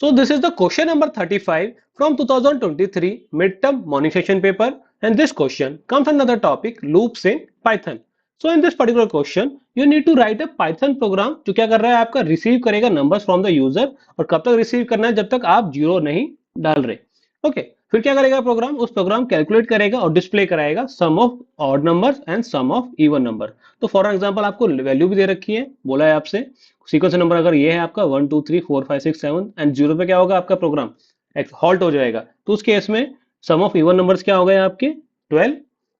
So this is the question number 35 from 2023 midterm morning session paper, and this question comes under the topic loops in Python. So in this particular question you need to write a Python program जो क्या कर रहा है आपका receive करेगा numbers from the user, और कब तक रिसीव करना है, जब तक आप जीरो नहीं डाल रहे. ओके फिर क्या करेगा प्रोग्राम, उस प्रोग्राम कैलकुलेट करेगा और डिस्प्ले कराएगा sum of odd numbers and sum of even number. तो फॉर एग्जांपल आपको वैल्यू भी दे रखी है, बोला है आपसे सीक्वेंस नंबर अगर ये है आपका 1 2 3 4 5 6 7 एंड जीरो पे क्या होगा आपका प्रोग्राम हॉल्ट हो जाएगा. तो उस केस में सम ऑफ इवन नंबर्स क्या हो गए आपके 12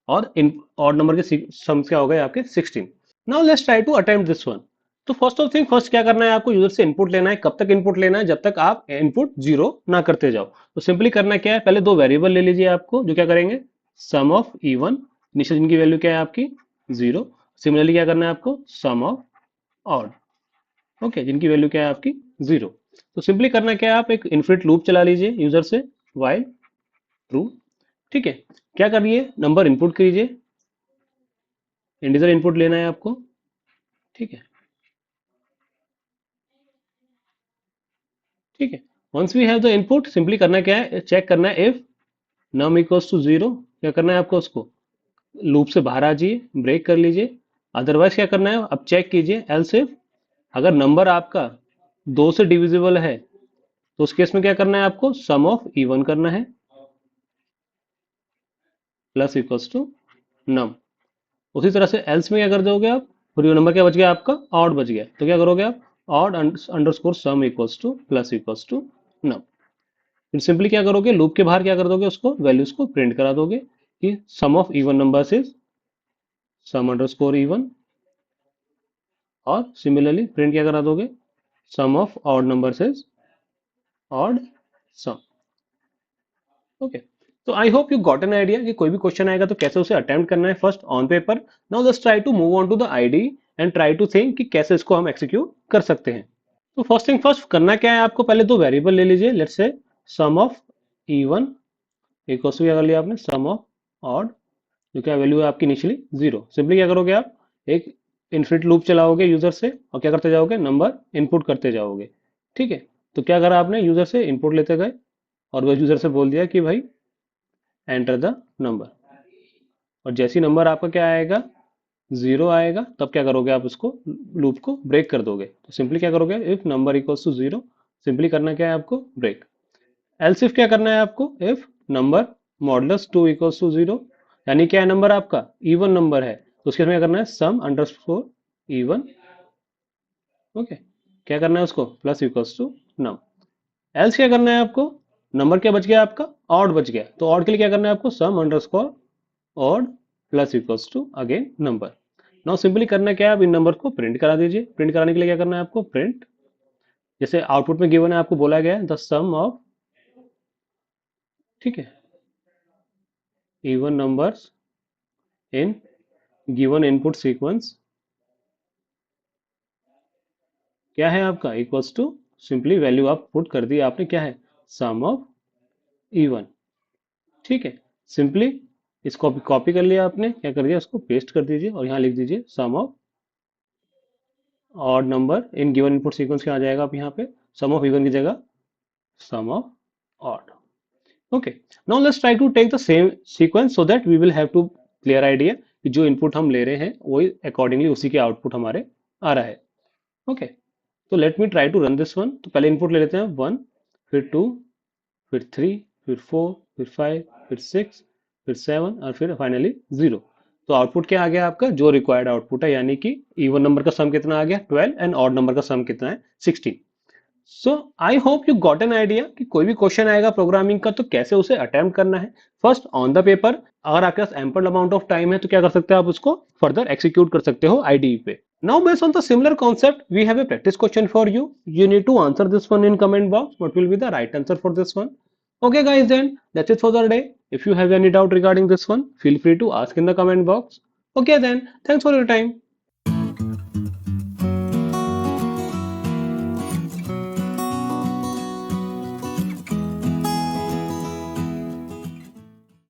और इन ऑड नंबर के सम्स क्या हो गए आपके 16. Now let's try to attempt this one. तो फर्स्ट ऑफ थिंग फर्स्ट क्या करना है आपको, यूजर से इनपुट लेना है. कब तक इनपुट लेना है, जब तक आप इनपुट जीरो ना करते जाओ. तो सिंपली करना क्या है, पहले दो वेरिएबल ले लीजिए आपको जो क्या करेंगे सम ऑफ इवन, नीचे जिनकी वैल्यू क्या है आपकी जीरो. सिमिलरली क्या करना है आपको सम ऑफ ऑड, ओके जिनकी वैल्यू क्या है आपकी जीरो. तो सिंपली करना क्या है, आप एक इनफिनिट लूप चला लीजिए यूजर से व्हाइल ट्रू. ठीक है, क्या करिए नंबर इनपुट कीजिए, इंटीजर इनपुट लेना है आपको. ठीक है, ठीक है. Once we have the input simply करना क्या है, चेक करना है if num equals to zero. क्या करना है आपको, उसको लूप से बाहर आ जाइए, ब्रेक कर लीजिए. अदरवाइज क्या करना है, अब चेक कीजिए एल्स इफ अगर नंबर आपका दो से डिविजिबल है तो उस केस में क्या करना है आपको सम ऑफ इवन करना है प्लस इक्वल्स टू नम. उसी तरह से एल्स में क्या कर दोगे आप, फिर ये नंबर क्या बच गया आपका ऑड बच गया, तो क्या करोगे आप odd underscore sum equals to plus equals to num. फिर सिंपली क्या करोगे लूप के बाहर क्या कर दोगे, उसको वैल्यूज को प्रिंट करा दोगे कि sum of even numbers is sum underscore even, और सिमिलरली प्रिंट क्या करा दोगे sum of odd numbers is odd sum. Okay, तो I hope you got an idea कि कोई भी क्वेश्चन आएगा तो कैसे उसे अटेम्प्ट करना है first on paper. Now just try to move on to the ID and try to think कि कैसे इसको हम एक्सिक्यूट कर सकते हैं. तो फर्स्ट थिंग फर्स्ट करना क्या है आपको, पहले दो वेरिएबल ले लीजिए. Let's say sum of even equals to क्या कर लिया आपने सम ऑफ ऑड, जो क्या वैल्यू है आपकी इनिशियली जीरो. सिंपली क्या करोगे आप एक इनफिनिट लूप चलाओगे यूजर से और क्या करते जाओगे नंबर इनपुट करते जाओगे. ठीक है, तो क्या करा आपने यूजर से इनपुट लेते गए और वह यूजर से बोल दिया कि भाई एंटर द नंबर, और जैसी नंबर आपका क्या आएगा जीरो आएगा तब क्या करोगे आप उसको लूप को ब्रेक कर दोगे. तो सिंपली क्या करोगे if number equals to zero, simply करना क्या है आपको ब्रेक. एल्स इफ क्या करना है आपको if number modulus two equals to zero, यानी क्या है नंबर आपका इवन नंबर है तो उसके में क्या करना है सम अंडरस्कोर इवन. ओके, क्या करना है उसको plus equals to num. Else क्या करना है आपको, नंबर क्या बच गया आपका ऑड बच गया, तो ऑड के लिए क्या करना है आपको sum underscore odd plus equals to again number. Now simply करना क्या है, आप इन नंबर को प्रिंट करा दीजिए. प्रिंट कराने के लिए क्या करना है आपको प्रिंट, जैसे आउटपुट में गिवन है आपको बोला गया है द सम ऑफ, ठीक है, even numbers in given input sequence क्या है आपका इक्वल्स टू, सिंपली वैल्यू आप पुट कर दी आपने क्या है सम ऑफ इवन. ठीक है, सिंपली इसको कॉपी कर लिया आपने, क्या कर दिया उसको पेस्ट कर दीजिए और यहाँ लिख दीजिए sum of odd number in given input sequence क्या आ जाएगा आप यहाँ पे सम ऑफ इवन की जगह sum of odd. Okay, now let's try to take the same sequence so that we will have to clear idea कि जो इनपुट हम ले रहे हैं वही अकॉर्डिंगली उसी के आउटपुट हमारे आ रहा है. ओके, तो let me try to run this one. तो पहले इनपुट ले लेते हैं वन, फिर टू, फिर थ्री, फिर फोर, फिर फाइव, फिर सिक्स, फिर सेवन और फिर फाइनली जीरो. तो आउटपुट क्या आ गया आपका जो रिक्वायर्ड आउटपुट है, यानी कि इवन नंबर का सम कितना आ गया 12 एंड ऑड नंबर का सम कितना है 16. So I hope you got an idea कि कोई भी क्वेश्चन आएगा प्रोग्रामिंग का तो कैसे उसे अटेम्प्ट करना है फर्स्ट ऑन द पेपर. अगर आपके पास एम्पल अमाउंट ऑफ टाइम है तो क्या कर सकते हो आप उसको फर्दर एक्सिक्यूट कर सकते हो आईडीई पे. Now based on the similar concept, we have a practice question for you. You need to answer this one in comment box. What will be the right answer for this one? Okay guys, then that's it for the day. If you have any doubt regarding this one, feel free to ask in the comment box. Okay then, thanks for your time.